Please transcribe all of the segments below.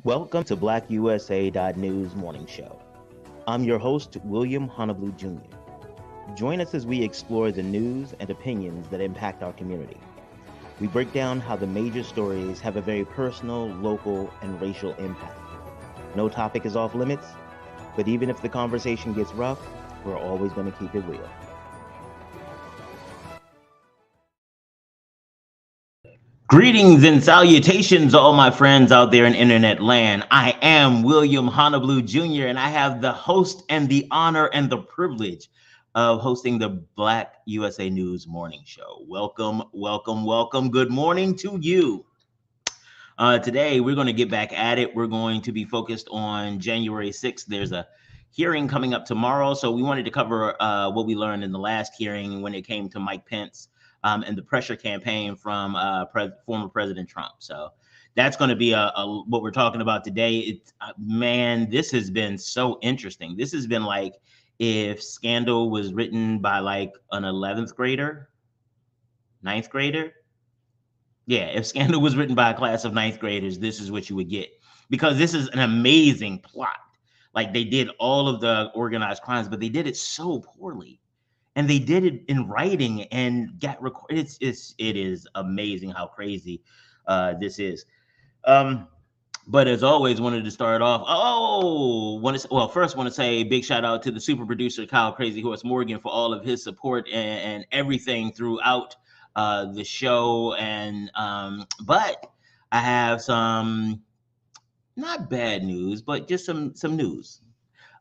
Welcome to BlackUSA.news morning show. I'm your host, William Honolulu Jr. Join us as we explore the news and opinions that impact our community. We break down how the major stories have a very personal, local, and racial impact. No topic is off limits, but even if the conversation gets rough, we're always going to keep it real. Greetings and salutations, all my friends out there in internet land. I am William Honolulu Jr., and I have the host and the honor and the privilege of hosting the Black USA News morning show. Welcome, welcome, welcome. Good morning to you. Today, we're going to get back at it. We're going to be focused on January 6th. There's a hearing coming up tomorrow, so we wanted to cover what we learned in the last hearing when it came to Mike Pence and the pressure campaign from former President Trump. So that's going to be what we're talking about today. Man, this has been so interesting. This has been like if Scandal was written by like an 11th grader, 9th grader. Yeah, if Scandal was written by a class of 9th graders, this is what you would get. Because this is an amazing plot. Like they did all of the organized crimes, but they did it so poorly. And they did it in writing and got recorded. It is amazing how crazy this is. But as always, wanted to start off. First want to say a big shout out to the super producer Kyle Crazy Horse Morgan for all of his support and everything throughout the show. But I have some not bad news, but just some news.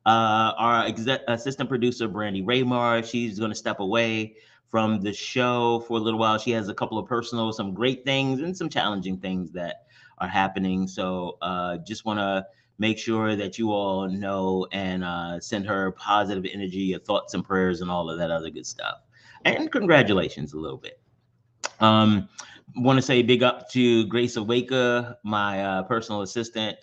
Our assistant producer, Brandy Raymar, she's going to step away from the show for a little while. She has a couple of some great things and some challenging things that are happening. So just want to make sure that you all know and send her positive energy, your thoughts and prayers and all of that other good stuff. And congratulations a little bit. Want to say big up to Grace Awaka, my personal assistant.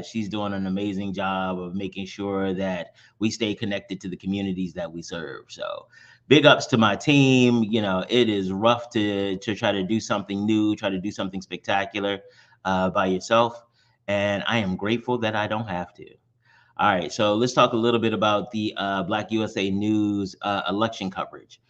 She's doing an amazing job of making sure that we stay connected to the communities that we serve. So big ups to my team. You know, it is rough to try to do something new, try to do something spectacular by yourself. And I am grateful that I don't have to. All right, so let's talk a little bit about the Black USA News election coverage.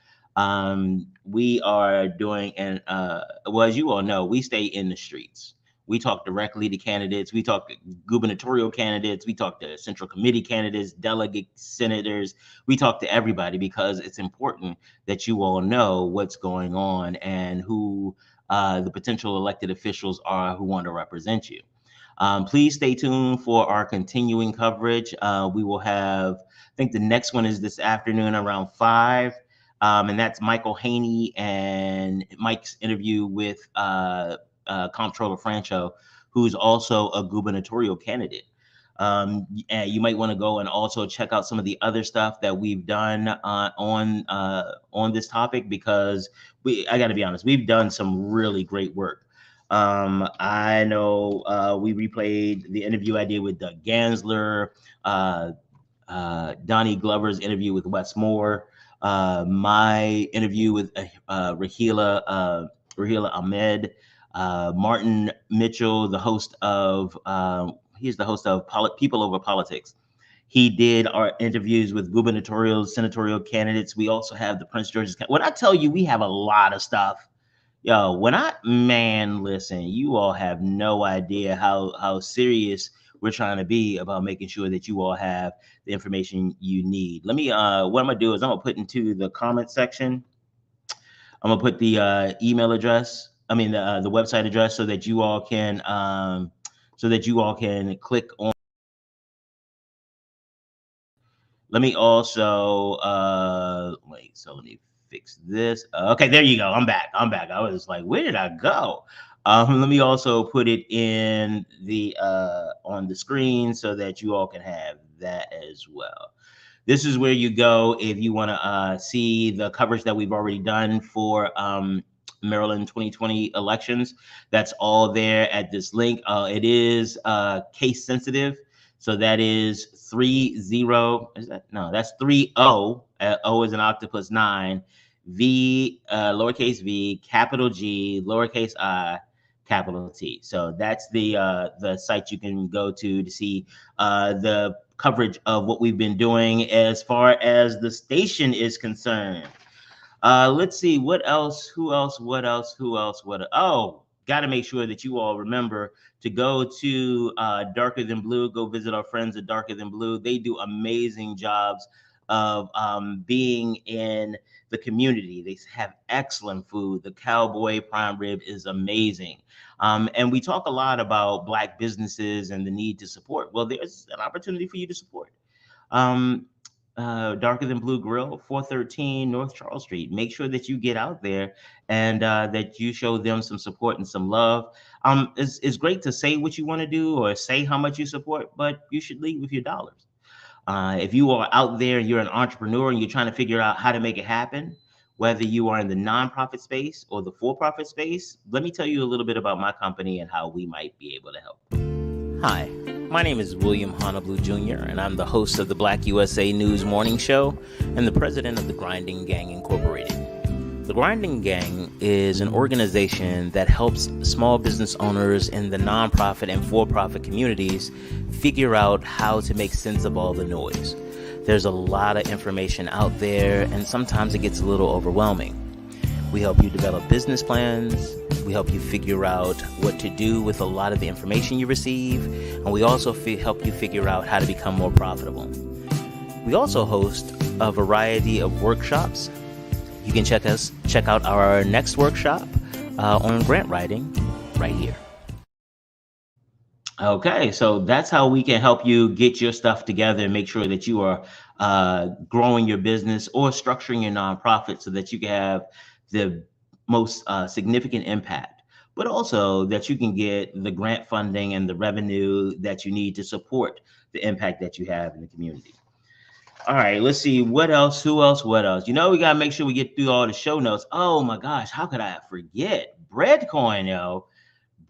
We are doing, as you all know, we stay in the streets. We talk directly to candidates. We talk to gubernatorial candidates. We talk to central committee candidates, delegates, senators. We talk to everybody because it's important that you all know what's going on and who the potential elected officials are who want to represent you. Please stay tuned for our continuing coverage. We will have, I think the next one is this afternoon around 5. And that's Michael Haney and Mike's interview with Comptroller Francho, who's also a gubernatorial candidate. And you might want to go and also check out some of the other stuff that we've done on this topic because I got to be honest, we've done some really great work. I know we replayed the interview I did with Doug Gansler, Donnie Glover's interview with Wes Moore, my interview with Rahila Ahmed, Martin Mitchell, the host of he's the host of People Over Politics. He did our interviews with gubernatorial, senatorial candidates. We also have the Prince George's. When I tell you we have a lot of stuff, yo, listen, you all have no idea how serious we're trying to be about making sure that you all have the information you need. Let me, what I'm gonna do is I'm gonna put into the comment section, I'm gonna put the email address, the website address so that you all can, click on. Let me also, let me fix this. Okay, there you go. I'm back. I was like, where did I go? Let me also put it in the on the screen so that you all can have that as well. This is where you go if you want to see the coverage that we've already done for Maryland 2020 elections. That's all there at this link. It is case sensitive. So that is 30, that's 30, O is an octopus 9, V, lowercase v, capital G, lowercase I, capital T. So that's the site you can go to see the coverage of what we've been doing as far as the station is concerned. Let's see what else. Who else? What else? Who else? What? Oh, got to make sure that you all remember to go to Darker Than Blue. Go visit our friends at Darker Than Blue. They do amazing jobs of being in the community. They have excellent food. The cowboy prime rib is amazing. And we talk a lot about Black businesses and the need to support. Well, there's an opportunity for you to support. Um, Darker Than Blue Grill, 413 North Charles Street. Make sure that you get out there and that you show them some support and some love. It's great to say what you want to do or say how much you support, but you should lead with your dollars. If you are out there and you're an entrepreneur and you're trying to figure out how to make it happen, whether you are in the nonprofit space or the for-profit space, let me tell you a little bit about my company and how we might be able to help. Hi, my name is William Honolulu Jr., and I'm the host of the BlackUSA.news morning show and the president of the Grinding Gang Incorporated. The Grinding Gang is an organization that helps small business owners in the nonprofit and for-profit communities figure out how to make sense of all the noise. There's a lot of information out there, and sometimes it gets a little overwhelming. We help you develop business plans. We help you figure out what to do with a lot of the information you receive. And we also help you figure out how to become more profitable. We also host a variety of workshops. You can check out our next workshop on grant writing right here. Okay, so that's how we can help you get your stuff together and make sure that you are growing your business or structuring your nonprofit so that you can have the most significant impact, but also that you can get the grant funding and the revenue that you need to support the impact that you have in the community. All right, let's see what else, who else, what else. You know, we got to make sure we get through all the show notes. Oh my gosh, how could I forget? Breadcoin, yo.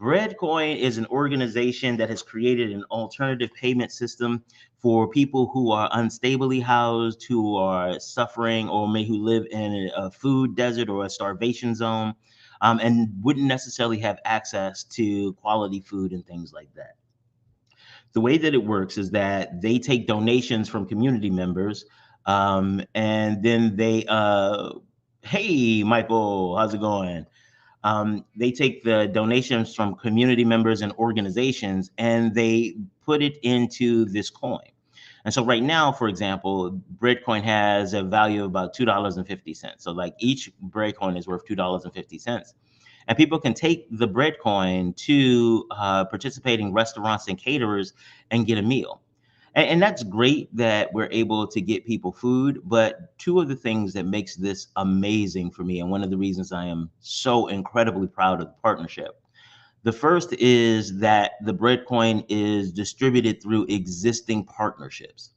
Breadcoin is an organization that has created an alternative payment system for people who are unstably housed, who are suffering, or who live in a food desert or a starvation zone, and wouldn't necessarily have access to quality food and things like that. The way that it works is that they take donations from community members, and then they, hey, Michael, how's it going? They take the donations from community members and organizations and they put it into this coin. And so right now, for example, Breadcoin has a value of about $2.50. So like each Breadcoin is worth $2.50. And people can take the Breadcoin to participating restaurants and caterers and get a meal. And that's great that we're able to get people food, but two of the things that makes this amazing for me, and one of the reasons I am so incredibly proud of the partnership, the first is that the Breadcoin is distributed through existing partnerships.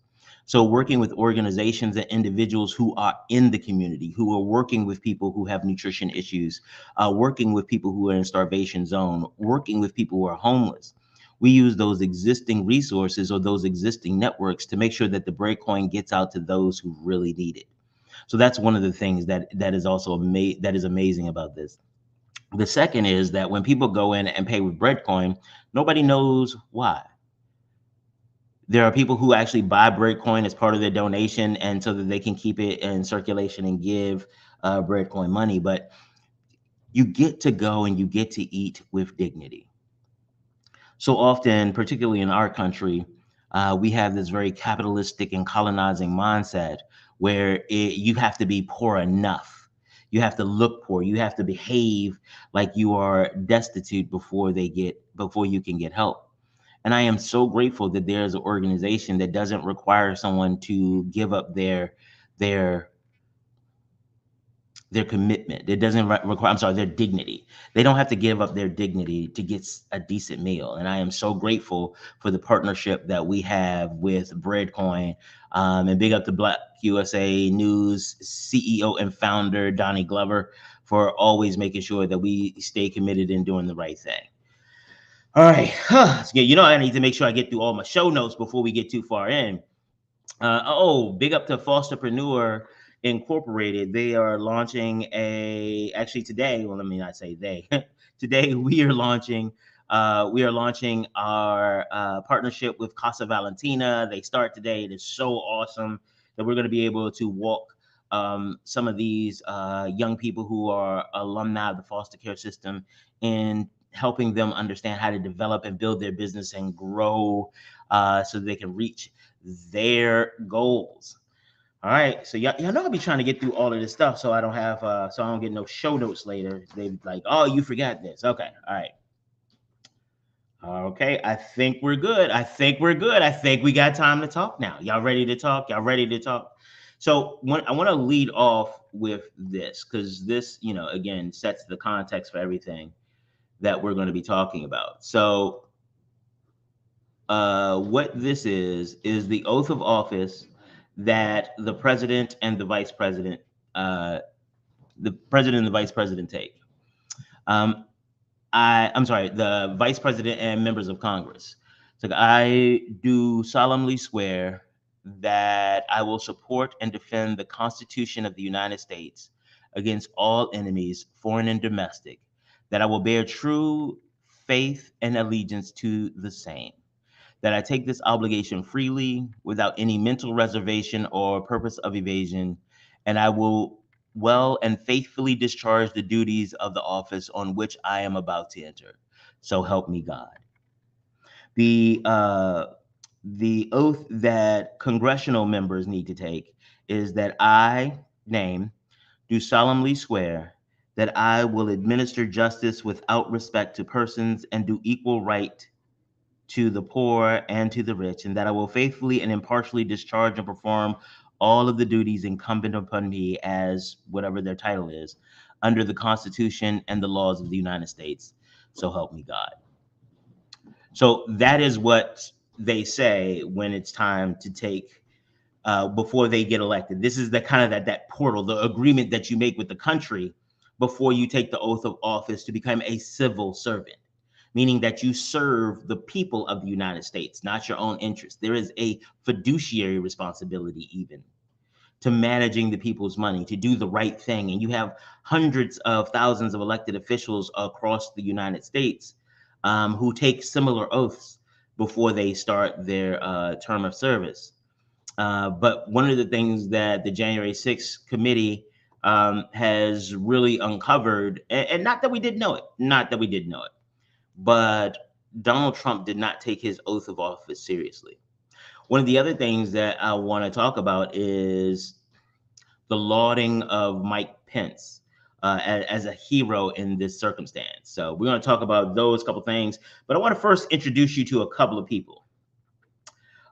So working with organizations and individuals who are in the community, who are working with people who have nutrition issues, working with people who are in starvation zone, working with people who are homeless. We use those existing resources or those existing networks to make sure that the Breadcoin gets out to those who really need it. So that's one of the things that is also that is amazing about this. The second is that when people go in and pay with Breadcoin, nobody knows why. There are people who actually buy Breadcoin as part of their donation and so that they can keep it in circulation and give Breadcoin money. But you get to go and you get to eat with dignity. So often, particularly in our country, we have this very capitalistic and colonizing mindset where you have to be poor enough. You have to look poor. You have to behave like you are destitute before you can get help. And I am so grateful that there's an organization that doesn't require someone to give up their commitment. It doesn't require, their dignity. They don't have to give up their dignity to get a decent meal. And I am so grateful for the partnership that we have with Breadcoin. And big up to BlackUSA.news CEO and founder, Donnie Glover, for always making sure that we stay committed in doing the right thing. All right. You know, I need to make sure I get through all my show notes before we get too far in. Big up to Fosterpreneur Incorporated, they are launching actually today, well, let me not say they, today we are launching our partnership with Casa Valentina. They start today. It is so awesome that we're going to be able to walk some of these young people who are alumni of the foster care system in helping them understand how to develop and build their business and grow so they can reach their goals. All right, so y'all know I'll be trying to get through all of this stuff, so I don't have, so I don't get no show notes later. They like, oh, you forgot this. Okay, all right, okay. I think we're good. I think we're good. I think we got time to talk now. Y'all ready to talk? Y'all ready to talk? So I want to lead off with this because this, again, sets the context for everything that we're going to be talking about. So, what this is the oath of office that the president and the vice president, uh, take. Um, I'm sorry, the vice president and members of Congress. So I do solemnly swear that I will support and defend the Constitution of the United States against all enemies, foreign and domestic, that I will bear true faith and allegiance to the same, that I take this obligation freely without any mental reservation or purpose of evasion, and I will well and faithfully discharge the duties of the office on which I am about to enter. So help me God. The the oath that congressional members need to take is that I name do solemnly swear that I will administer justice without respect to persons and do equal right to the poor and to the rich, and that I will faithfully and impartially discharge and perform all of the duties incumbent upon me as whatever their title is under the Constitution and the laws of the United States. So help me God. So that is what they say when it's time to take before they get elected. This is the kind of that portal, the agreement that you make with the country before you take the oath of office to become a civil servant, meaning that you serve the people of the United States, not your own interests. There is a fiduciary responsibility even to managing the people's money, to do the right thing. And you have hundreds of thousands of elected officials across the United States who take similar oaths before they start their term of service. But one of the things that the January 6th committee has really uncovered, and not that we didn't know it, not that we didn't know it, but Donald Trump did not take his oath of office seriously. One of the other things that I want to talk about is the lauding of Mike Pence as a hero in this circumstance. So we're going to talk about those couple things, but I want to first introduce you to a couple of people.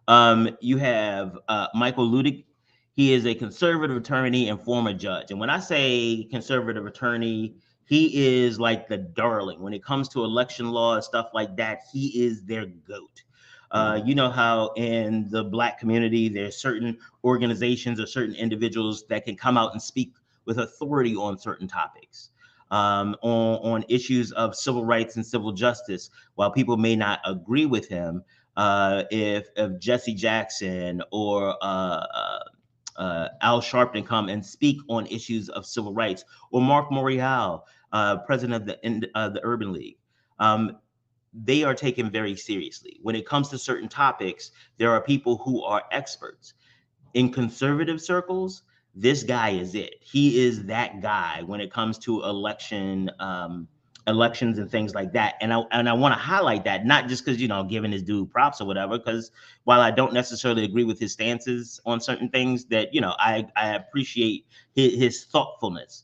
You have Michael Ludig. He is a conservative attorney and former judge. And when I say conservative attorney, he is like the darling. When it comes to election law and stuff like that, he is their goat. You know how in the Black community, there's certain organizations or certain individuals that can come out and speak with authority on certain topics, on issues of civil rights and civil justice. While people may not agree with him, if Jesse Jackson or Al Sharpton come and speak on issues of civil rights, or Mark Morial, president of the Urban League, they are taken very seriously. When it comes to certain topics, there are people who are experts. In conservative circles, this guy is it. He is that guy when it comes to elections and things like that. And I want to highlight that, not just because, giving his dude props or whatever, because while I don't necessarily agree with his stances on certain things, that, I appreciate his thoughtfulness,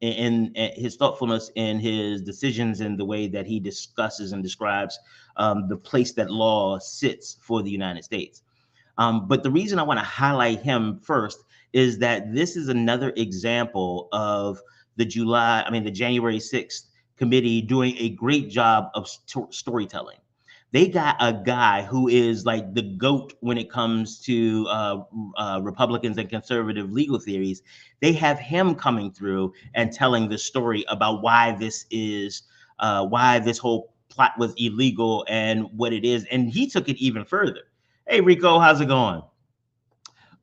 in his thoughtfulness in his decisions and the way that he discusses and describes the place that law sits for the United States. But the reason I want to highlight him first is that this is another example of the January 6th committee doing a great job of storytelling. They got a guy who is like the GOAT when it comes to Republicans and conservative legal theories. They have him coming through and telling the story about why this whole plot was illegal and what it is. And he took it even further. Hey, Rico, how's it going?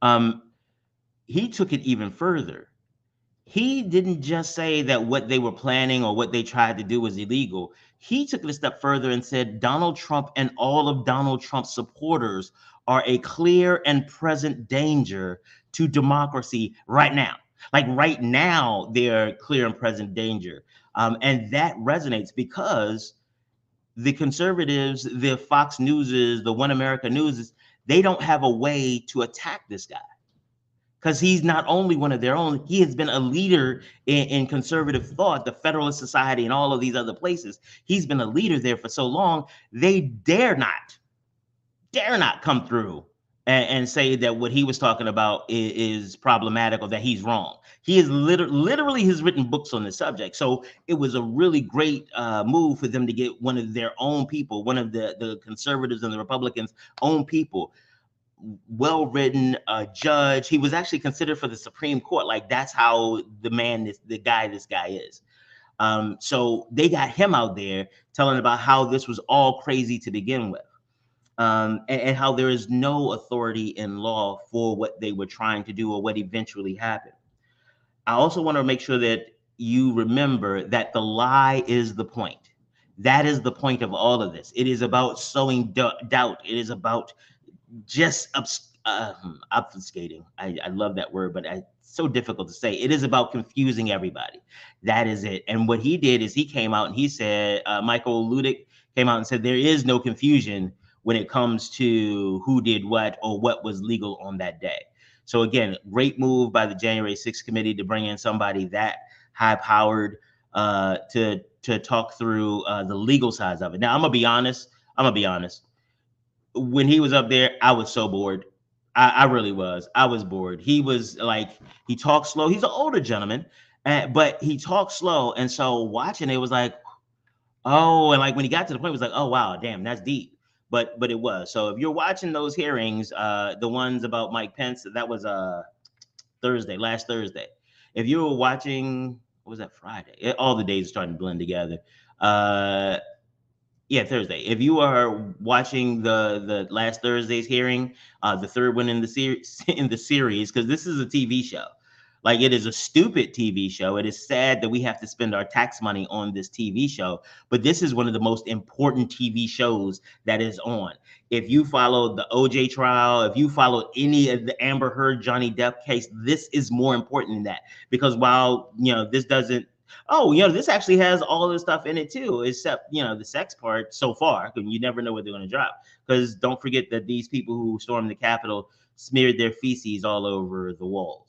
Um, he took it even further. He didn't just say that what they were planning or what they tried to do was illegal. He took it a step further and said Donald Trump and all of Donald Trump's supporters are a clear and present danger to democracy right now. Like right now, they're clear and present danger. And that resonates because the conservatives, the Fox Newses, the One America Newses, they don't have a way to attack this guy because he's not only one of their own, he has been a leader in conservative thought, the Federalist Society, and all of these other places. He's been a leader there for so long, they dare not come through and say that what he was talking about is problematic or that he's wrong. He is literally has written books on the subject. So it was a really great move for them to get one of their own people, one of the conservatives and the Republicans' own people, well written judge. He was actually considered for the Supreme Court. Like that's how the guy this guy is. So they got him out there telling about how this was all crazy to begin with, and how there is no authority in law for what they were trying to do or what eventually happened. I also want to make sure that you remember that the lie is the point. That is the point of all of this. It is about sowing doubt. It is about just obfuscating. I love that word, but it's so difficult to say. It is about confusing everybody. That is it. And what he did is he came out and he said, Michael Ludick came out and said, there is no confusion when it comes to who did what or what was legal on that day. So again, great move by the January 6th committee to bring in somebody that high powered to talk through the legal sides of it. Now, I'm gonna be honest. When he was up there, I was so bored. I really was. I was bored. He was like, he talked slow. He's an older gentleman, but he talked slow. And so watching it was like, oh, and like when he got to the point, it was like, oh wow, damn, that's deep. But it was. So if you're watching those hearings, the ones about Mike Pence, that was last Thursday. If you were watching, what was that, Friday? All the days are starting to blend together. Uh, yeah, Thursday. If you are watching the last Thursday's hearing, the third one in the series, because this is a TV show. Like it is a stupid TV show. It is sad that we have to spend our tax money on this TV show, but this is one of the most important TV shows that is on. If you followed the OJ trial, if you followed any of the Amber Heard Johnny Depp case, this is more important than that. Because while this doesn't, oh, this actually has all this stuff in it too, except the sex part so far. You never know what they're going to drop, because don't forget that these people who stormed the Capitol smeared their feces all over the walls.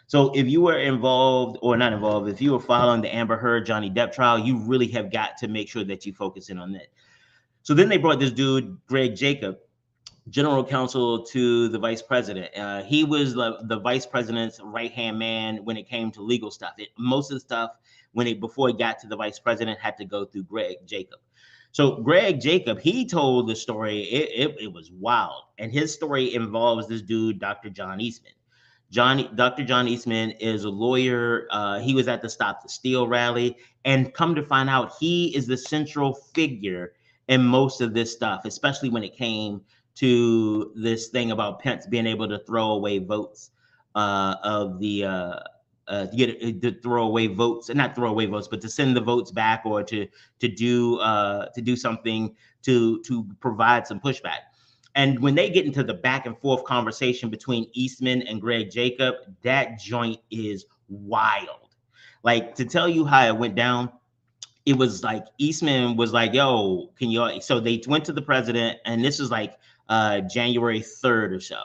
So if you were involved or not involved, if you were following the Amber Heard Johnny Depp trial, you really have got to make sure that you focus in on that. So then they brought this dude, Greg Jacob, general counsel to the vice president. He was the vice president's right-hand man when it came to legal stuff. Most of the stuff before it got to the vice president had to go through Greg Jacob. So Greg Jacob, he told the story. It was wild, and his story involves this dude, Dr. John Eastman. Dr. John Eastman is a lawyer. He was at the Stop the Steal rally, and come to find out, he is the central figure in most of this stuff, especially when it came to this thing about Pence being able to throw away votes to throw away votes, not throw away votes, but to send the votes back, or to do something to provide some pushback. And when they get into the back and forth conversation between Eastman and Greg Jacob, that joint is wild. Like, to tell you how it went down, it was like Eastman was like, yo, can you, so they went to the president, and this was like January 3rd or so.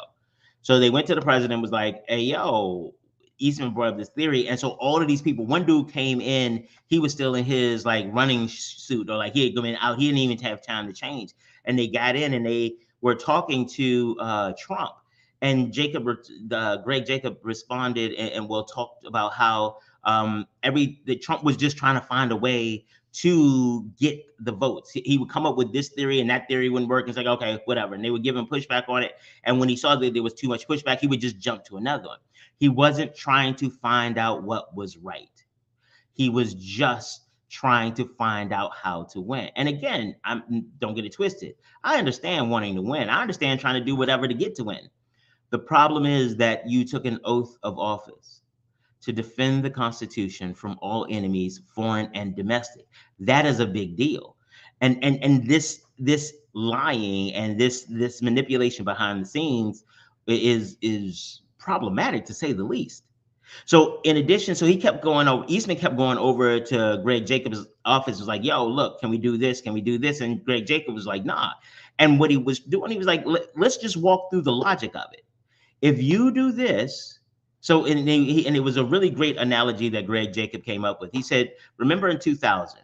So they went to the president, was like, hey, yo, Eastman brought up this theory. And so all of these people, one dude came in, he was still in his like running suit, or like he had gone out, he didn't even have time to change. And they got in and they were talking to Trump. And Greg Jacob responded and well talked about how that Trump was just trying to find a way to get the votes. He would come up with this theory and that theory wouldn't work. It's like, okay, whatever. And they would give him pushback on it. And when he saw that there was too much pushback, he would just jump to another one. He wasn't trying to find out what was right. He was just trying to find out how to win. And again, don't get it twisted. I understand wanting to win. I understand trying to do whatever to get to win. The problem is that you took an oath of office to defend the Constitution from all enemies, foreign and domestic. That is a big deal. And this lying and this manipulation behind the scenes is problematic, to say the least. So in addition, so he kept going over, Eastman kept going over to Greg Jacobs' office, was like, yo, look, can we do this? Can we do this? And Greg Jacobs was like, nah. And what he was doing, he was like, let's just walk through the logic of it. If you do this, so and it was a really great analogy that Greg Jacob came up with. He said, remember in 2000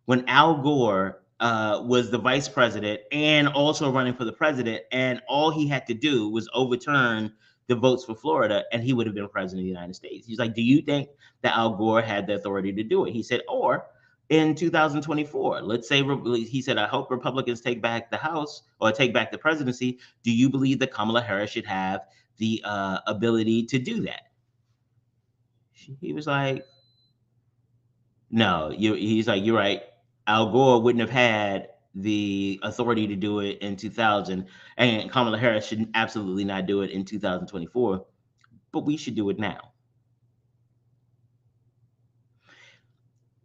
when Al Gore was the vice president and also running for the president, and all he had to do was overturn the votes for Florida, and he would have been president of the United States. He's like, do you think that Al Gore had the authority to do it? He said, or in 2024, let's say, he said, I hope Republicans take back the House or take back the presidency. Do you believe that Kamala Harris should have the ability to do that? He was like, no, he's like, you're right. Al Gore wouldn't have had the authority to do it in 2000, and Kamala Harris should absolutely not do it in 2024, but we should do it now.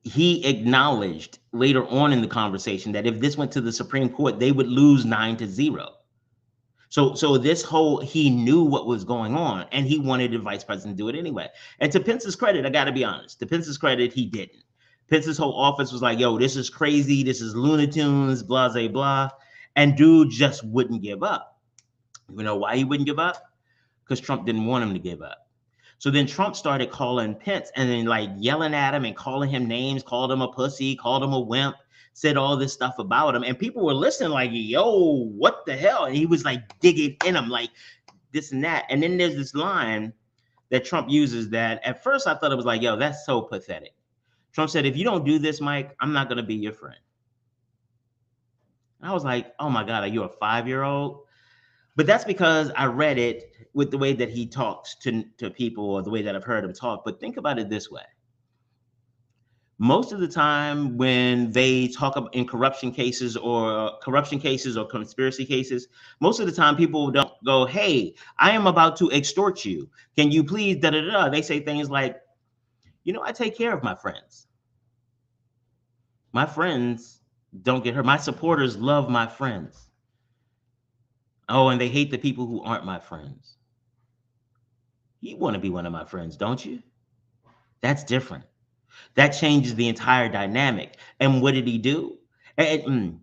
He acknowledged later on in the conversation that if this went to the Supreme Court, they would lose 9-0. So this whole, he knew what was going on, and he wanted the vice president to do it anyway. And to Pence's credit, I got to be honest, to Pence's credit, he didn't. Pence's whole office was like, yo, this is crazy. This is Looney Tunes, blah, blah, blah. And dude just wouldn't give up. You know why he wouldn't give up? Because Trump didn't want him to give up. So then Trump started calling Pence and then like yelling at him and calling him names, called him a pussy, called him a wimp, said all this stuff about him. And people were listening like, yo, what the hell? And he was like digging in him like this and that. And then there's this line that Trump uses that at first I thought it was like, yo, that's so pathetic. Trump said, if you don't do this, Mike, I'm not going to be your friend. And I was like, oh my God, are you a 5-year-old? But that's because I read it with the way that he talks to people, or the way that I've heard him talk. But think about it this way. Most of the time when they talk about in corruption cases or conspiracy cases, most of the time people don't go, hey, I am about to extort you. Can you please da da da? They say things like, you know, I take care of my friends. My friends don't get hurt. My supporters love my friends. Oh, and they hate the people who aren't my friends. You want to be one of my friends, don't you? That's different. That changes the entire dynamic. And what did he do? And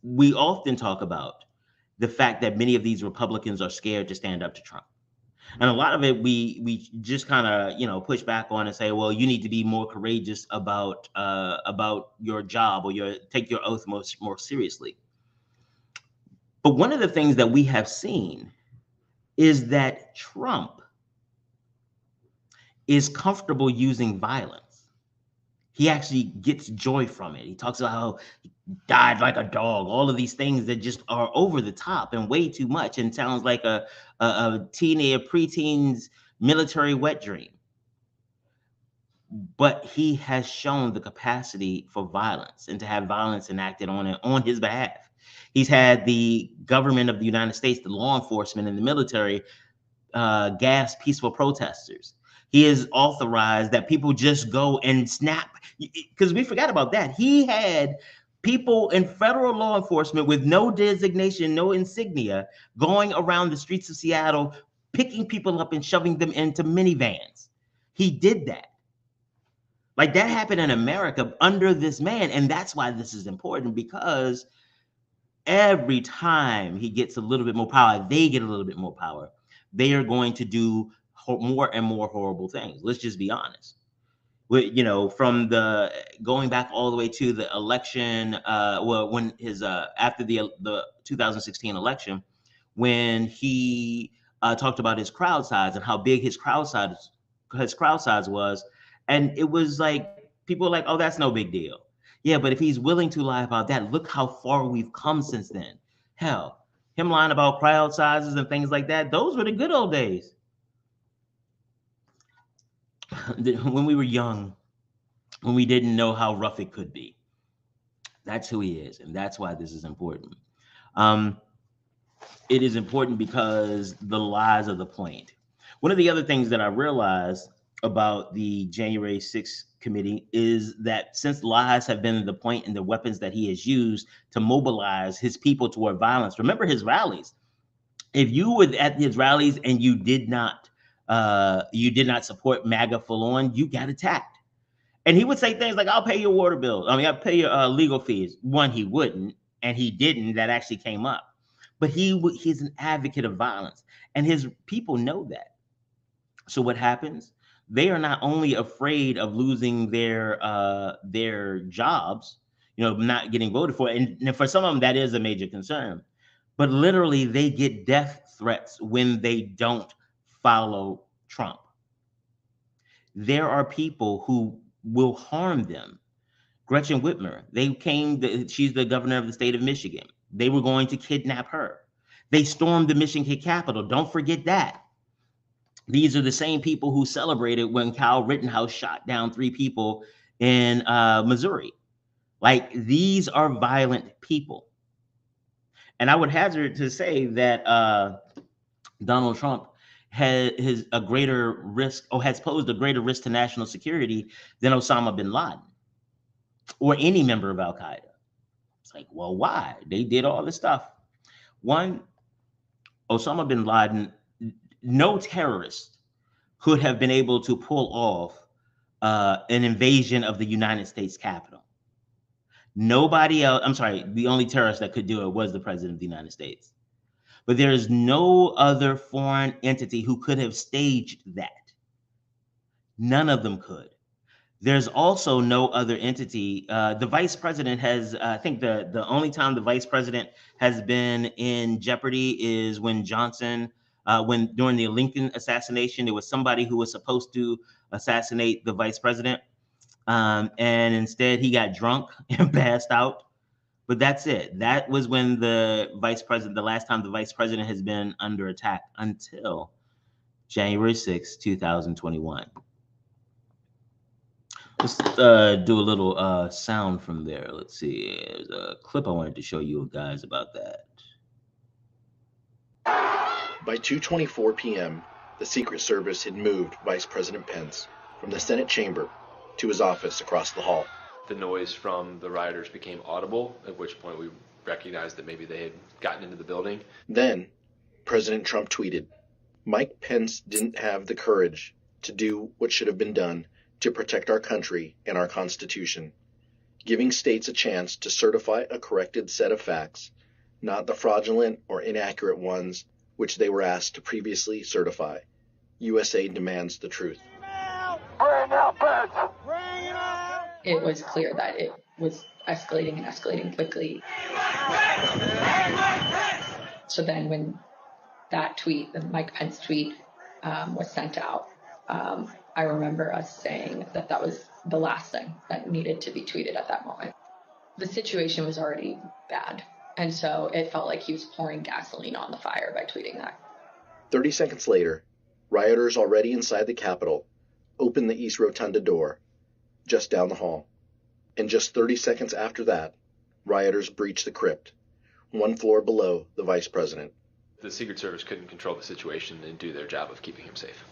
we often talk about the fact that many of these Republicans are scared to stand up to Trump. And a lot of it we just kind of push back on and say, well, you need to be more courageous about your job, or take your oath more seriously. But one of the things that we have seen is that Trump is comfortable using violence. He actually gets joy from it. He talks about how he died like a dog, all of these things that just are over the top and way too much and sounds like a preteen's military wet dream. But he has shown the capacity for violence and to have violence enacted on his behalf. He's had the government of the United States, the law enforcement and the military, gas peaceful protesters. He has authorized that people just go and snap, because we forgot about that. He had people in federal law enforcement with no designation, no insignia, going around the streets of Seattle, picking people up and shoving them into minivans. He did that. Like, that happened in America under this man. And that's why this is important, because every time he gets a little bit more power, they get a little bit more power, they are going to do more and more horrible things. Let's just be honest. From the going back all the way to the election, when his after the 2016 election, when he talked about his crowd size and how big his crowd size was, and it was like people were like, oh, that's no big deal. Yeah, but if he's willing to lie about that, look how far we've come since then. Hell, him lying about crowd sizes and things like that, those were the good old days. When we were young, when we didn't know how rough it could be. That's who he is, and that's why this is important. it is important because the lies are the point. One of the other things that I realized about the January 6th committee is that since lies have been the point and the weapons that he has used to mobilize his people toward violence, remember his rallies. If you were at his rallies and you did not support MAGA full on, you got attacked. And he would say things like, "I'll pay your water bill. I mean, I'll pay your legal fees." One, he wouldn't, and he didn't. That actually came up. But he's an advocate of violence, and his people know that. So what happens? They are not only afraid of losing their jobs, not getting voted for, and for some of them that is a major concern. But literally, they get death threats when they don't follow Trump. There are people who will harm them. Gretchen Whitmer, she's the governor of the state of Michigan. They were going to kidnap her. They stormed the Michigan Capitol. Don't forget that. These are the same people who celebrated when Kyle Rittenhouse shot down 3 people in Missouri. Like, these are violent people. And I would hazard to say that Donald Trump has a greater risk, or has posed a greater risk to national security than Osama bin Laden or any member of Al Qaeda. It's like, well, why? They did all this stuff. One, Osama bin Laden, no terrorist could have been able to pull off an invasion of the United States Capitol. Nobody else, I'm sorry, the only terrorist that could do it was the president of the United States. But there is no other foreign entity who could have staged that. None of them could. There's also no other entity. The vice president has, I think the only time the vice president has been in jeopardy is when during the Lincoln assassination, there was somebody who was supposed to assassinate the vice president. And instead he got drunk and passed out. But that's it. That was when the last time the vice president has been under attack, until January 6, 2021. Let's do a little sound from there. Let's see. There's a clip I wanted to show you guys about that. By 2:24 p.m., the Secret Service had moved Vice President Pence from the Senate chamber to his office across the hall. The noise from the rioters became audible, at which point we recognized that maybe they had gotten into the building. Then, President Trump tweeted, "Mike Pence didn't have the courage to do what should have been done to protect our country and our Constitution, giving states a chance to certify a corrected set of facts, not the fraudulent or inaccurate ones which they were asked to previously certify. USA demands the truth." It was clear that it was escalating and escalating quickly. So then when that tweet, the Mike Pence tweet, was sent out, I remember us saying that that was the last thing that needed to be tweeted at that moment. The situation was already bad, and so it felt like he was pouring gasoline on the fire by tweeting that. 30 seconds later, rioters already inside the Capitol opened the East Rotunda door, just down the hall. And just 30 seconds after that, rioters breached the crypt, 1 floor below the vice president. The Secret Service couldn't control the situation and do their job of keeping him safe.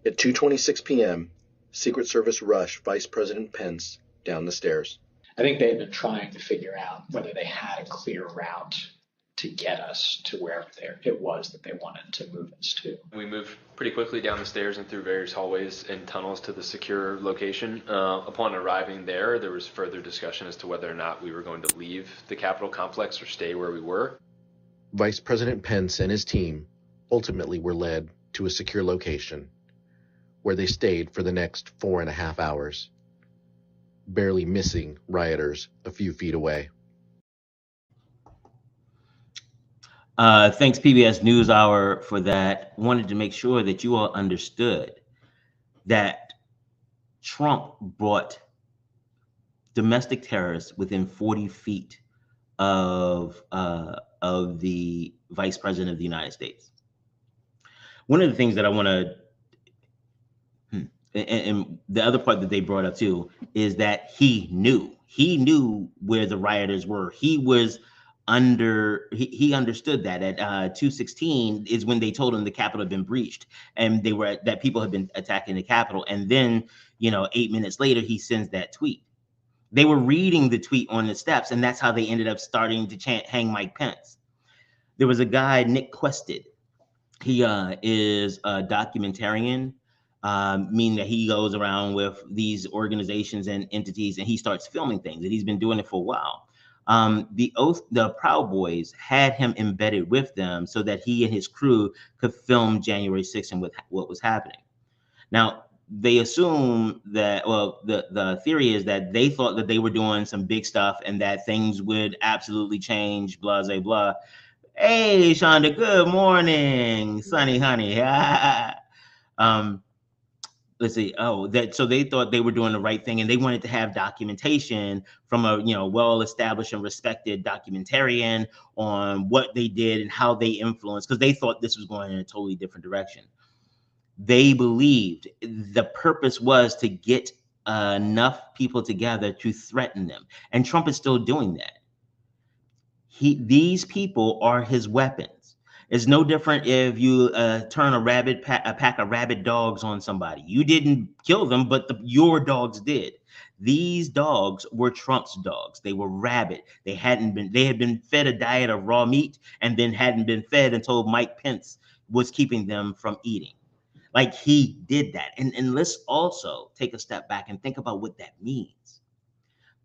At 2:26 p.m., Secret Service rushed Vice President Pence down the stairs. I think they had been trying to figure out whether they had a clear route to get us to wherever it was that they wanted to move us to. We moved pretty quickly down the stairs and through various hallways and tunnels to the secure location. Upon arriving there was further discussion as to whether or not we were going to leave the Capitol complex or stay where we were. Vice President Pence and his team ultimately were led to a secure location, where they stayed for the next 4.5 hours, barely missing rioters a few feet away. Thanks, PBS NewsHour, for that. Wanted to make sure that you all understood that Trump brought domestic terrorists within 40 feet of the vice president of the United States. One of the things that I want to, and the other part that they brought up too, is that he knew where the rioters were. He was he understood that at 2:16 is when they told him the Capitol had been breached, and that people had been attacking the Capitol. And then, 8 minutes later, he sends that tweet. They were reading the tweet on the steps, and that's how they ended up starting to chant "Hang Mike Pence." There was a guy, Nick Quested. He is a documentarian, meaning that he goes around with these organizations and entities, and he starts filming things, and he's been doing it for a while. The Proud Boys had him embedded with them so that he and his crew could film January 6th and what was happening. Now, they assume that, well, the theory is that they thought that they were doing some big stuff and that things would absolutely change, blah, blah, blah. Hey, Shonda, good morning, sunny honey. Let's see. So they thought they were doing the right thing, and they wanted to have documentation from a well-established and respected documentarian on what they did and how they influenced, because they thought this was going in a totally different direction. They believed the purpose was to get enough people together to threaten them, and Trump is still doing that. These people are his weapons. It's no different if you turn a pack of rabid dogs on somebody. You didn't kill them, but your dogs did. These dogs were Trump's dogs. They were rabid. They had been fed a diet of raw meat and then hadn't been fed until Mike Pence was keeping them from eating. Like, he did that. And let's also take a step back and think about what that means.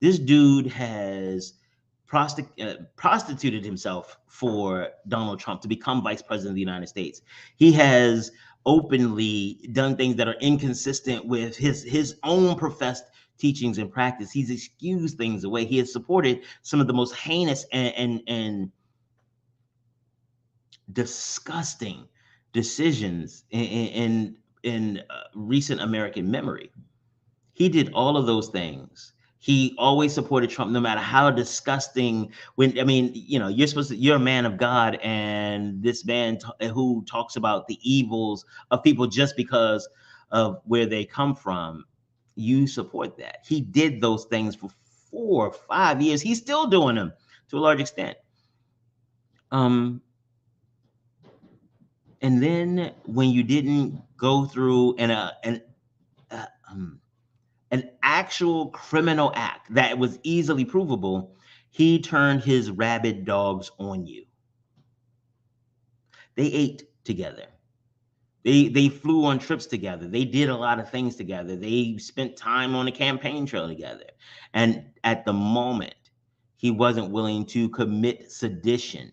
This dude has prostituted himself for Donald Trump to become vice president of the United States. He has openly done things that are inconsistent with his own professed teachings and practice. He's excused things away. He has supported some of the most heinous and disgusting decisions in recent American memory. He did all of those things. He always supported Trump, no matter how disgusting. You're a man of God, and this man who talks about the evils of people just because of where they come from, you support that. He did those things for 4 or 5 years. He's still doing them to a large extent. And then when you didn't go through an actual criminal act that was easily provable, he turned his rabid dogs on you. They ate together. They flew on trips together. They did a lot of things together. They spent time on the campaign trail together. And at the moment, he wasn't willing to commit sedition.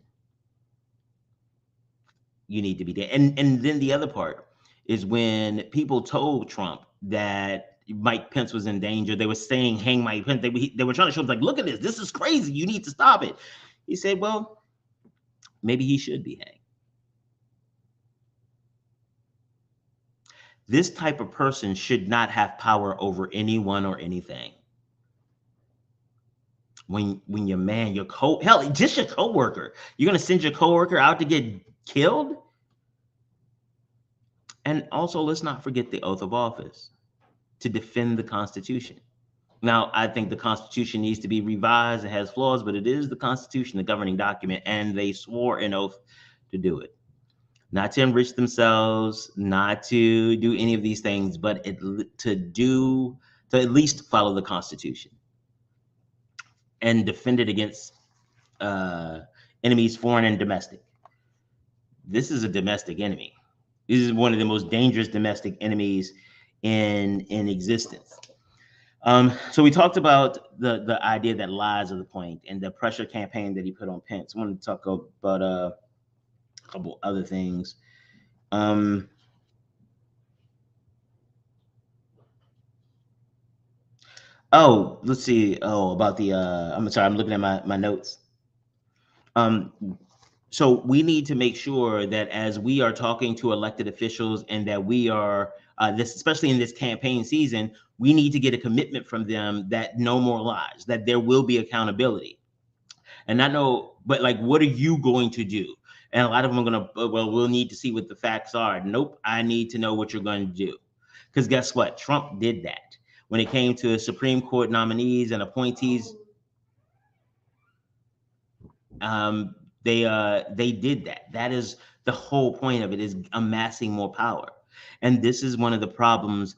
You need to be there. And then the other part is when people told Trump that Mike Pence was in danger, they were saying, "Hang Mike Pence." They were trying to show him, like, "Look at this. This is crazy. You need to stop it." He said, well, maybe he should be hanged. This type of person should not have power over anyone or anything. When your man, just your coworker, you're going to send your coworker out to get killed? And also, let's not forget the oath of office to defend the Constitution. Now, I think the Constitution needs to be revised. It has flaws, but it is the Constitution, the governing document, and they swore an oath to do it. Not to enrich themselves, not to do any of these things, but to at least follow the Constitution and defend it against enemies, foreign and domestic. This is a domestic enemy. This is one of the most dangerous domestic enemies in existence. So we talked about the idea that lies are the point and the pressure campaign that he put on Pence. I want to talk about a couple other things. Let's see. About the I'm sorry, I'm looking at my notes. So we need to make sure that as we are talking to elected officials and that we are especially in this campaign season, we need to get a commitment from them that no more lies, that there will be accountability. And I know, but like, what are you going to do? And a lot of them are going to, we'll need to see what the facts are. Nope, I need to know what you're going to do. Because guess what? Trump did that. When it came to Supreme Court nominees and appointees, They did that. That is the whole point of it, is amassing more power. And this is one of the problems.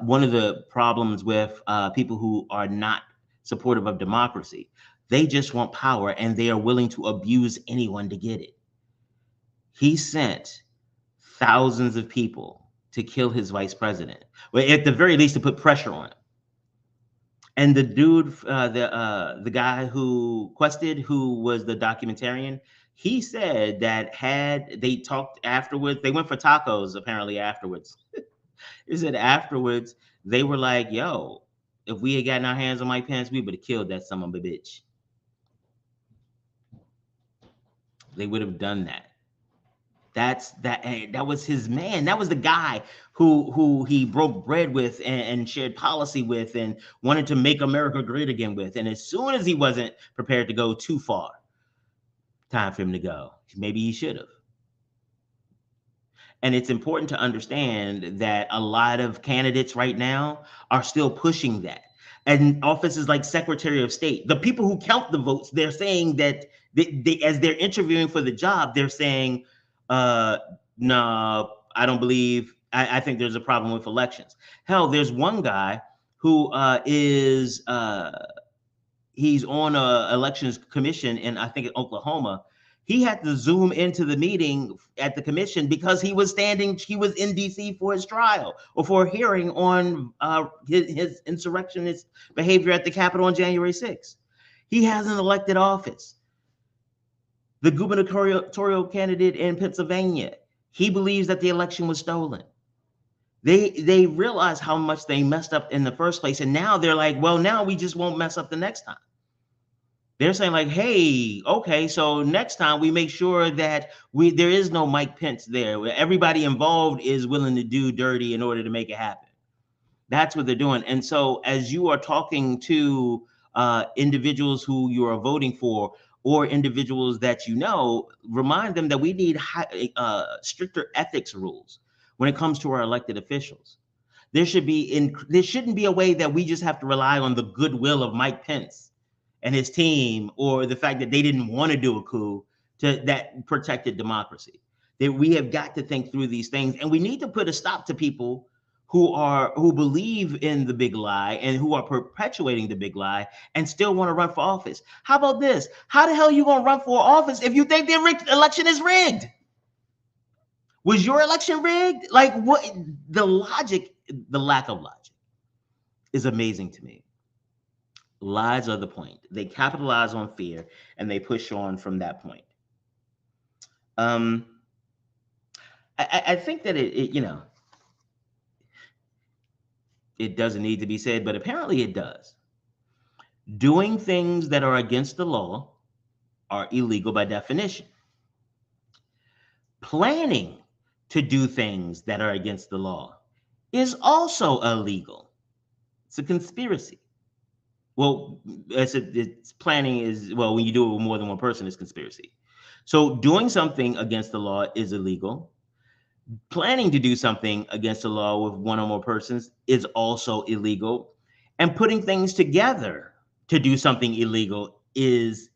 One of the problems with people who are not supportive of democracy. They just want power, and they are willing to abuse anyone to get it. He sent thousands of people to kill his vice president, well, at the very least, to put pressure on him. And the dude, the guy who quested, who was the documentarian, he said that had they talked afterwards, they went for tacos apparently afterwards. He said afterwards they were like, "Yo, if we had gotten our hands on Mike Pence, we would have killed that son of a bitch." They would have done that. That was his man. That was the guy who he broke bread with and shared policy with and wanted to make America great again with. And as soon as he wasn't prepared to go too far, time for him to go. Maybe he should have. And it's important to understand that a lot of candidates right now are still pushing that. And offices like Secretary of State, the people who count the votes, they're saying that as they're interviewing for the job, they're saying, no, I don't believe, I think there's a problem with elections. Hell, there's one guy who he's on a elections commission in, I think, in Oklahoma. He had to Zoom into the meeting at the commission because he was in DC for his trial or for a hearing on his insurrectionist behavior at the Capitol on January 6th. He has an elected office. The gubernatorial candidate in Pennsylvania, he believes that the election was stolen. They realize how much they messed up in the first place, and now they're like, well, now we just won't mess up the next time. They're saying like, hey, okay, so next time we make sure that there is no Mike Pence there. Everybody involved is willing to do dirty in order to make it happen. That's what they're doing. And so as you are talking to individuals who you are voting for, or individuals that you know, remind them that we need stricter ethics rules when it comes to our elected officials. There shouldn't be a way that we just have to rely on the goodwill of Mike Pence and his team, or the fact that they didn't want to do a coup that protected democracy. That we have got to think through these things, and we need to put a stop to people who believe in the big lie and who are perpetuating the big lie and still want to run for office. How about this? How the hell are you going to run for office if you think the election is rigged? Was your election rigged? Like, what? The lack of logic is amazing to me. Lies are the point. They capitalize on fear and they push on from that point. I think that it doesn't need to be said, but apparently it does. Doing things that are against the law are illegal by definition. Planning to do things that are against the law is also illegal. It's a conspiracy. Well, it's planning is, well, when you do it with more than one person, it's conspiracy. So doing something against the law is illegal. Planning to do something against the law with one or more persons is also illegal. And putting things together to do something illegal is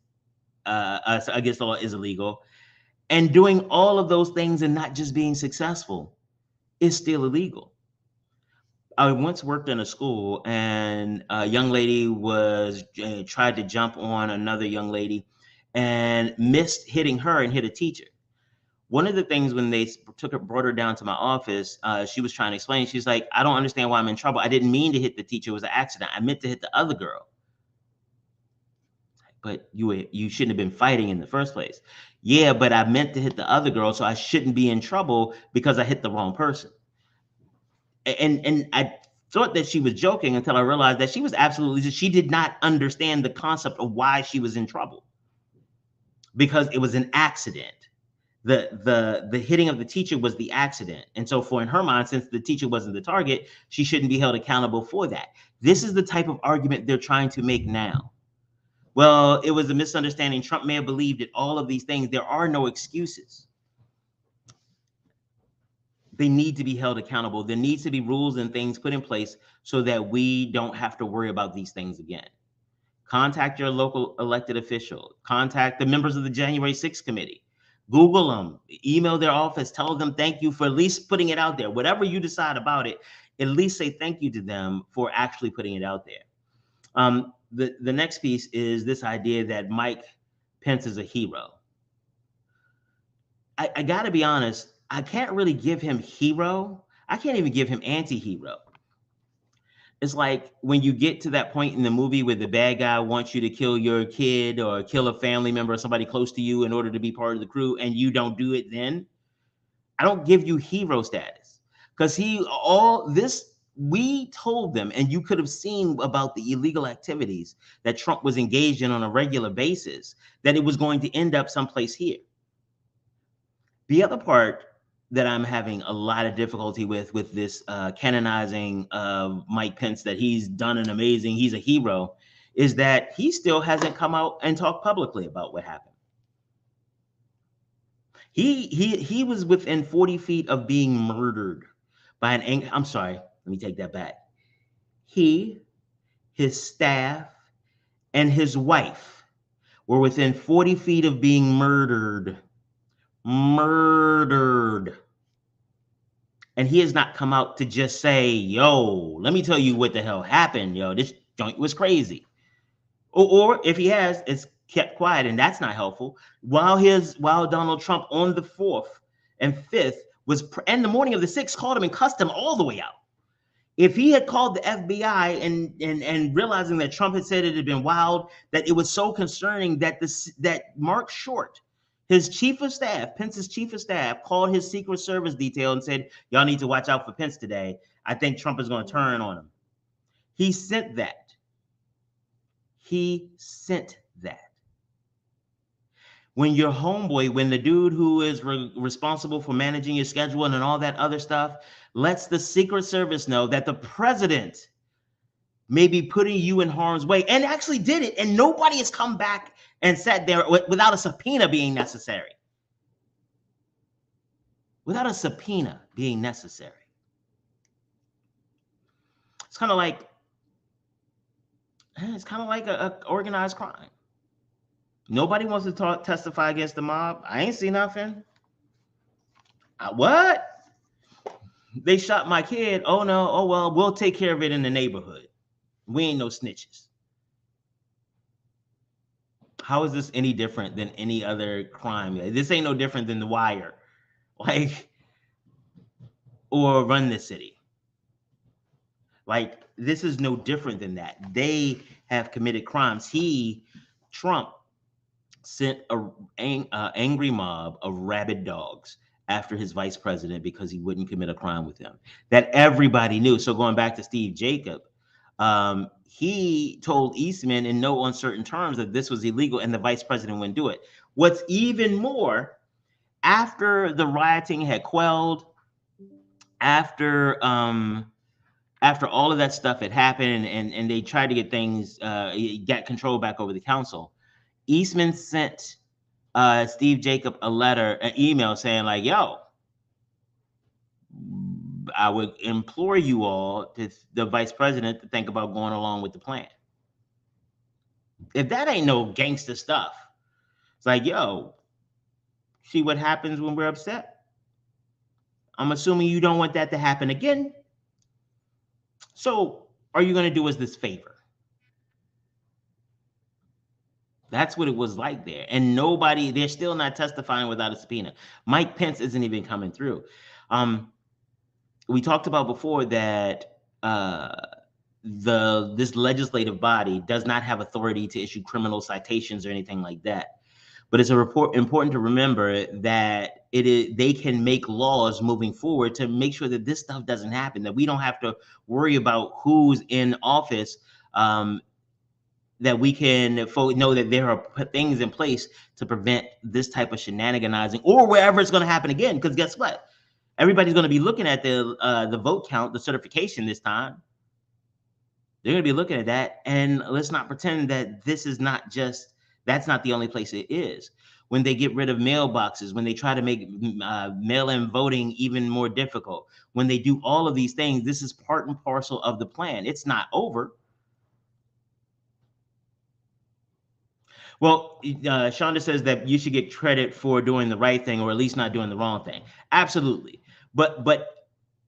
against the law is illegal. And doing all of those things and not just being successful is still illegal. I once worked in a school, and a young lady tried to jump on another young lady and missed hitting her and hit a teacher. One of the things when they brought her down to my office, she was trying to explain. She's like, I don't understand why I'm in trouble. I didn't mean to hit the teacher. It was an accident. I meant to hit the other girl. But you shouldn't have been fighting in the first place. Yeah, but I meant to hit the other girl, so I shouldn't be in trouble because I hit the wrong person. And I thought that she was joking until I realized that she did not understand the concept of why she was in trouble, because it was an accident. The hitting of the teacher was the accident. And so in her mind, since the teacher wasn't the target, she shouldn't be held accountable for that. This is the type of argument they're trying to make now. Well, it was a misunderstanding. Trump may have believed it, all of these things. There are no excuses. They need to be held accountable. There needs to be rules and things put in place so that we don't have to worry about these things again. Contact your local elected official. Contact the members of the January 6th committee. Google them, email their office, tell them thank you for at least putting it out there. Whatever you decide about it, at least say thank you to them for actually putting it out there. The next piece is this idea that Mike Pence is a hero. I got to be honest, I can't really give him hero. I can't even give him anti-hero. It's like when you get to that point in the movie where the bad guy wants you to kill your kid or kill a family member or somebody close to you in order to be part of the crew, and you don't do it then. I don't give you hero status, because we told them, and you could have seen about the illegal activities that Trump was engaged in on a regular basis, that it was going to end up someplace here. The other part that I'm having a lot of difficulty with this canonizing of Mike Pence, that he's done an amazing, he's a hero, is that he still hasn't come out and talked publicly about what happened. He was within 40 feet of being murdered by I'm sorry, let me take that back. He, his staff, and his wife were within 40 feet of being murdered. And he has not come out to just say, yo, let me tell you what the hell happened. Yo, this joint was crazy. Or if he has, it's kept quiet, and that's not helpful. While Donald Trump on the 4th and 5th and the morning of the 6th called him and cussed him all the way out. If he had called the FBI and realizing that Trump had said it had been wild, that it was so concerning that Mark Short, his chief of staff, Pence's chief of staff, called his Secret Service detail and said, y'all need to watch out for Pence today. I think Trump is going to turn on him. He sent that. When your homeboy, when the dude who is responsible for managing your schedule and all that other stuff lets the Secret Service know that the president may be putting you in harm's way, and actually did it, and nobody has come back and sat there without a subpoena being necessary. Without a subpoena being necessary. It's kind of like a organized crime. Nobody wants to testify against the mob. I ain't see nothing. What? They shot my kid. Oh no. Oh well, we'll take care of it in the neighborhood. We ain't no snitches. How is this any different than any other crime? This ain't no different than The Wire, or Run the City. This is no different than that. They have committed crimes. Trump, sent an angry mob of rabid dogs after his vice president because he wouldn't commit a crime with him that everybody knew. So going back to Steve Jacob, he told Eastman in no uncertain terms that this was illegal and the vice president wouldn't do it. What's even more, after the rioting had quelled, after all of that stuff had happened and they tried to get things, get control back over the council, Eastman sent Steve Jacob an email saying like, yo, I would implore you all, the vice president, to think about going along with the plan. If that ain't no gangster stuff, it's like, yo, see what happens when we're upset. I'm assuming you don't want that to happen again. So are you going to do us this favor? That's what it was like there. And they're still not testifying without a subpoena. Mike Pence isn't even coming through. We talked about before that this legislative body does not have authority to issue criminal citations or anything like that. But it's important to remember that they can make laws moving forward to make sure that this stuff doesn't happen, that we don't have to worry about who's in office, that we can know that there are things in place to prevent this type of shenaniganizing or wherever it's going to happen again. Because guess what? Everybody's going to be looking at the vote count, the certification this time. They're going to be looking at that. And let's not pretend that that's not the only place it is. When they get rid of mailboxes, when they try to make mail-in voting even more difficult, when they do all of these things, this is part and parcel of the plan. It's not over. Well, Shonda says that you should get credit for doing the right thing, or at least not doing the wrong thing. Absolutely. But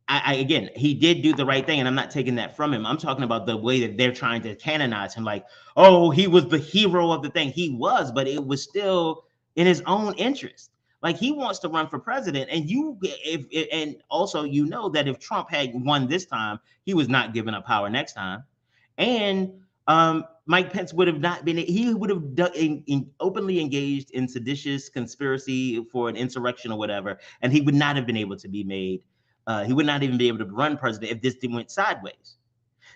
I again, he did do the right thing, and I'm not taking that from him. I'm talking about the way that they're trying to canonize him, like, oh, he was the hero of the thing. He was, but it was still in his own interest. Like, he wants to run for president, and and also, you know, that if Trump had won this time, he was not giving up power next time. And Mike Pence would have not been, he would have openly engaged in seditious conspiracy for an insurrection or whatever, and he would not have been able to be made, he would not even be able to run president if this went sideways.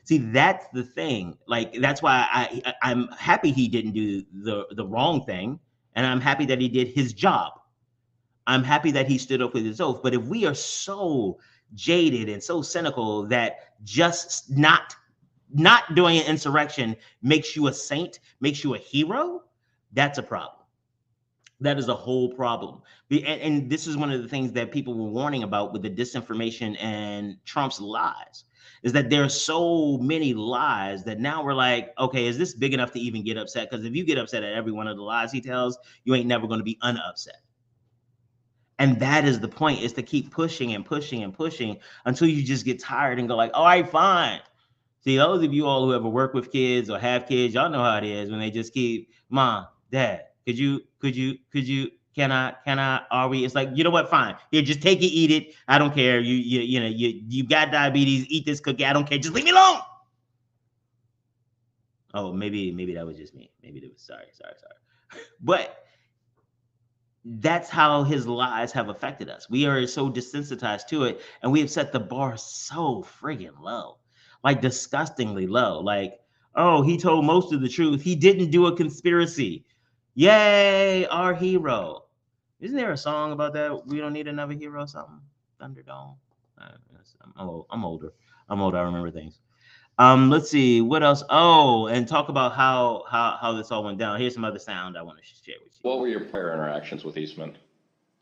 See, that's the thing. Like, that's why I'm happy he didn't do the wrong thing, and I'm happy that he did his job. I'm happy that he stood up with his oath. But if we are so jaded and so cynical that just not doing an insurrection makes you a saint, makes you a hero, that's a problem. That is a whole problem. And this is one of the things that people were warning about with the disinformation and Trump's lies, is that there are so many lies that now we're like, okay, is this big enough to even get upset? Because if you get upset at every one of the lies he tells, you ain't never going to be unupset. And that is the point, is to keep pushing and pushing and pushing until you just get tired and go like, all right, fine. See, those of you all who ever work with kids or have kids, y'all know how it is when they just keep, Mom, Dad, could you, can I, are we? It's like, you know what? Fine. Here, just take it, eat it. I don't care. You got diabetes, eat this cookie. I don't care. Just leave me alone. Oh, maybe that was just me. Maybe it was, sorry. But that's how his lies have affected us. We are so desensitized to it, and we have set the bar so friggin' low, like disgustingly low. Like, oh, he told most of the truth. He didn't do a conspiracy. Yay, our hero. Isn't there a song about that? We don't need another hero or something? Thunderdome. I'm older. I remember things. Let's see what else. Oh, and talk about how this all went down. Here's some other sound I want to share with you. What were your prior interactions with Eastman?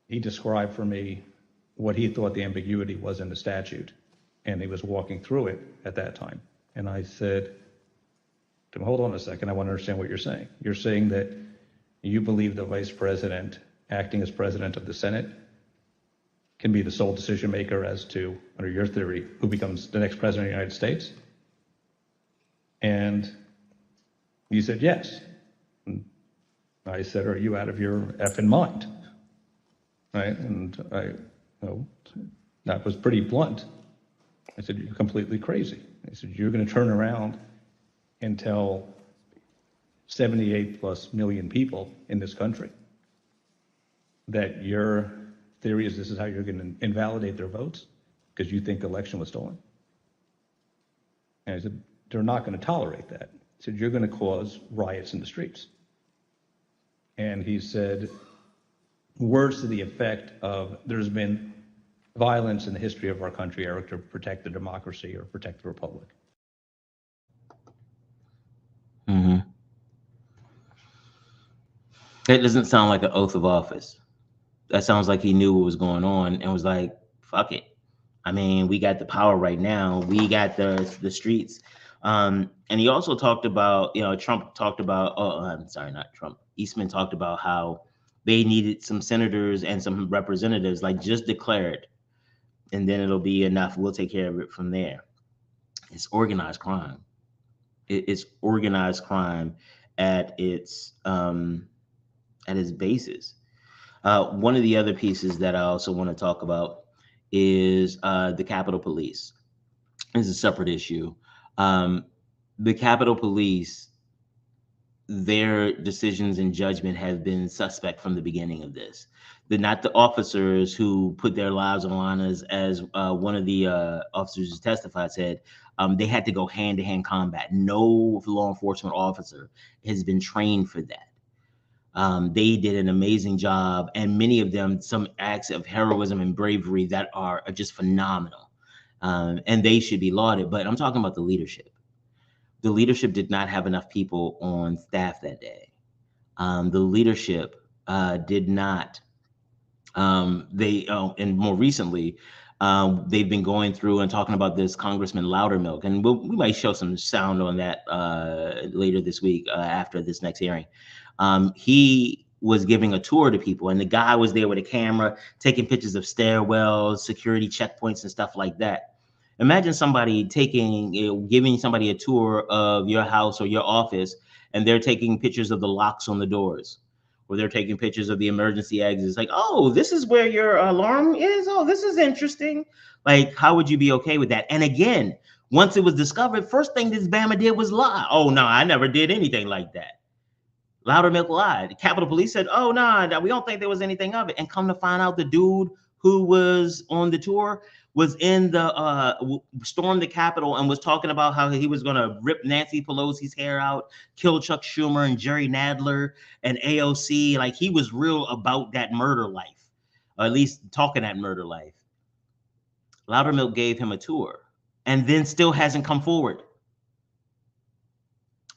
He described for me what he thought the ambiguity was in the statute, and he was walking through it at that time. And I said to him, hold on a second, I want to understand what you're saying. You're saying that you believe the vice president, acting as president of the Senate, can be the sole decision maker as to, under your theory, who becomes the next president of the United States? And he said, yes. And I said, are you out of your effing mind? Right? And that was pretty blunt. I said, you're completely crazy. I said, you're going to turn around and tell 78 plus million people in this country that your theory is this is how you're going to invalidate their votes because you think the election was stolen? And I said, they're not going to tolerate that. He said, you're going to cause riots in the streets. And he said words to the effect of, there's been violence in the history of our country, Eric, to protect the democracy or protect the republic. Mm-hmm. That doesn't sound like an oath of office. That sounds like he knew what was going on and was like, fuck it. I mean, we got the power right now. We got the streets. And he also talked about, Trump talked about, I'm sorry, not Trump. Eastman talked about how they needed some senators and some representatives, like, just declare it, and then it'll be enough. We'll take care of it from there. It's organized crime. It's organized crime at its basis. One of the other pieces that I also want to talk about is the Capitol Police. This is a separate issue. The Capitol Police, their decisions and judgment have been suspect from the beginning of this. They're not the officers who put their lives on the line, as one of the officers who testified said. They had to go hand-to-hand combat. No law enforcement officer has been trained for that. They did an amazing job, and many of them, some acts of heroism and bravery that are just phenomenal, and they should be lauded. But I'm talking about the leadership. The leadership did not have enough people on staff that day. The leadership did not. And more recently, they've been going through and talking about this Congressman Loudermilk, and we might show some sound on that later this week after this next hearing. He was giving a tour to people, and the guy was there with a camera taking pictures of stairwells, security checkpoints, and stuff like that. Imagine somebody giving somebody a tour of your house or your office, and they're taking pictures of the locks on the doors, or they're taking pictures of the emergency exits. Like, oh, this is where your alarm is. Oh, this is interesting. Like, how would you be okay with that? And again, once it was discovered, first thing this Bama did was lie. Oh, no, I never did anything like that. Loudermilk lied. The Capitol Police said, oh, no, we don't think there was anything of it. And come to find out, the dude who was on the tour was in the stormed the Capitol and was talking about how he was going to rip Nancy Pelosi's hair out, kill Chuck Schumer and Jerry Nadler and AOC. Like, he was real about that murder life, or at least talking that murder life. Loudermilk gave him a tour and then still hasn't come forward.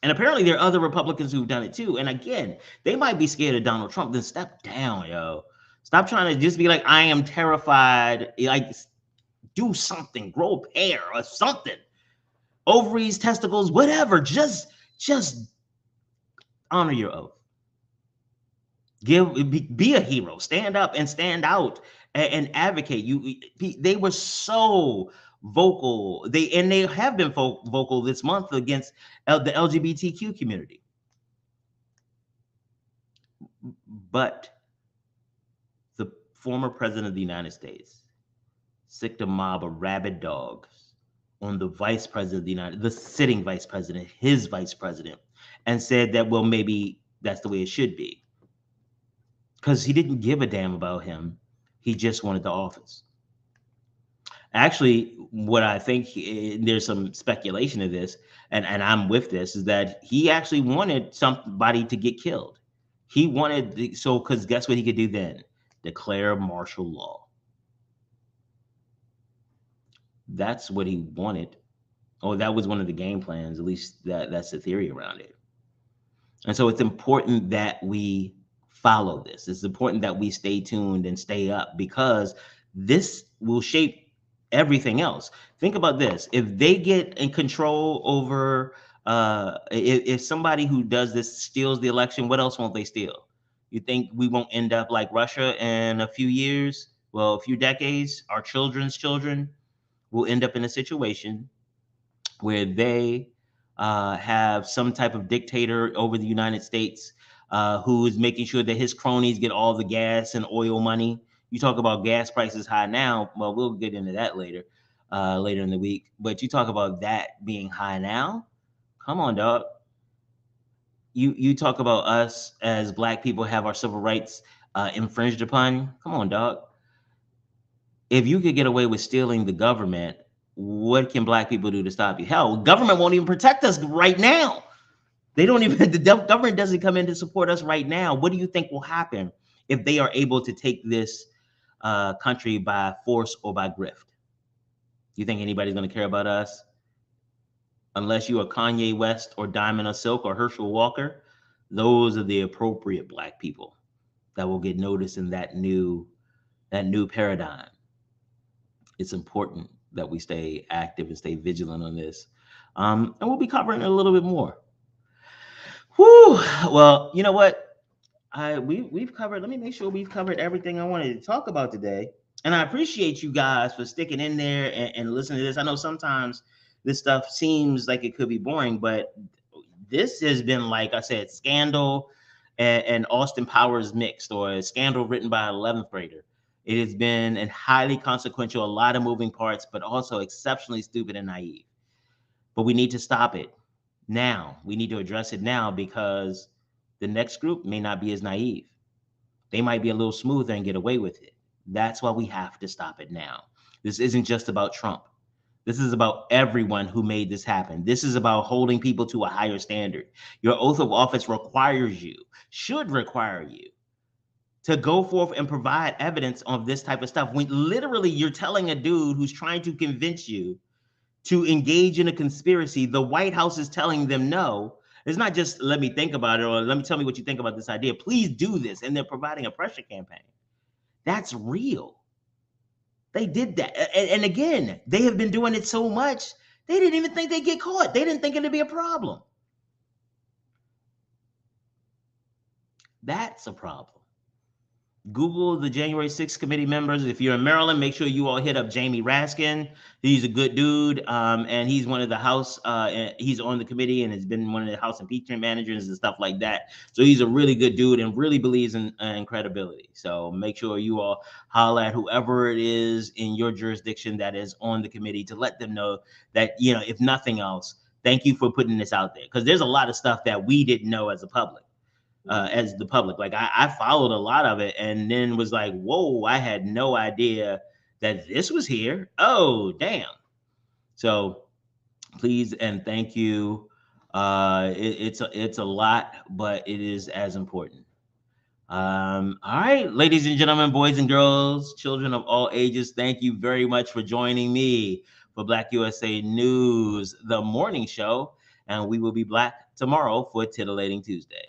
And apparently there are other Republicans who've done it too. And again, they might be scared of Donald Trump. Then step down, yo. Stop trying to just be like, I am terrified. Like, do something, grow a pair or something. Ovaries, testicles, whatever. Just honor your oath. Be a hero. Stand up and stand out and advocate. They were so vocal. They have been vocal this month against the LGBTQ community. But the former president of the United States sicked a mob of rabid dogs on the vice president of the sitting vice president, his vice president, and said that, well, maybe that's the way it should be. Because he didn't give a damn about him. He just wanted the office. Actually, what I think, there's some speculation of this, and I'm with this, is that he actually wanted somebody to get killed. He wanted, because guess what he could do then? Declare martial law. That's what he wanted. Oh, that was one of the game plans. At least that's the theory around it. And so it's important that we follow this. It's important that we stay tuned and stay up, because this will shape everything else. Think about this. If they get in control over, if somebody who does this steals the election, what else won't they steal? You think we won't end up like Russia in a few years? Well, a few decades, our children's children will end up in a situation where they have some type of dictator over the United States who is making sure that his cronies get all the gas and oil money. You talk about gas prices high now. Well, we'll get into that later in the week. But you talk about that being high now. Come on, dog. You talk about us as Black people have our civil rights infringed upon. Come on, dog. If you could get away with stealing the government, what can Black people do to stop you? Hell, government won't even protect us right now. They don't even, the government doesn't come in to support us right now. What do you think will happen if they are able to take this country by force or by grift? You think anybody's going to care about us? Unless you are Kanye West or Diamond or Silk or Herschel Walker, those are the appropriate Black people that will get noticed in that new paradigm. It's important that we stay active and stay vigilant on this. And we'll be covering it a little bit more. Whew. Well, you know what? We've covered, let me make sure we've covered everything I wanted to talk about today. And I appreciate you guys for sticking in there and listening to this. I know sometimes this stuff seems like it could be boring, but this has been, like I said, Scandal and Austin Powers mixed, or a Scandal written by an 11th grader. It has been highly consequential, a lot of moving parts, but also exceptionally stupid and naive. But we need to stop it now. We need to address it now, because the next group may not be as naive. They might be a little smoother and get away with it. That's why we have to stop it now. This isn't just about Trump. This is about everyone who made this happen. This is about holding people to a higher standard. Your oath of office should require you to go forth and provide evidence of this type of stuff. When literally you're telling a dude who's trying to convince you to engage in a conspiracy, the White House is telling them no. It's not just let me think about it, or let me tell me what you think about this idea. Please do this. And they're providing a pressure campaign. That's real. They did that. And again, they have been doing it so much, they didn't even think they'd get caught. They didn't think it'd be a problem. That's a problem. Google the January 6th committee members. If you're in Maryland, make sure you all hit up Jamie Raskin. He's a good dude, and he's one of the House, he's on the committee and has been one of the House impeachment managers and stuff like that. So he's a really good dude and really believes in credibility. So make sure you all holler at whoever it is in your jurisdiction that is on the committee to let them know that, you know, if nothing else, thank you for putting this out there. Because there's a lot of stuff that we didn't know as a public. As the public. Like I followed a lot of it and then was like, whoa, I had no idea that this was here. Oh, damn. So please and thank you. It's a lot, but it is as important. All right, ladies and gentlemen, boys and girls, children of all ages, thank you very much for joining me for Black USA News, the morning show. And we will be back tomorrow for Titillating Tuesday.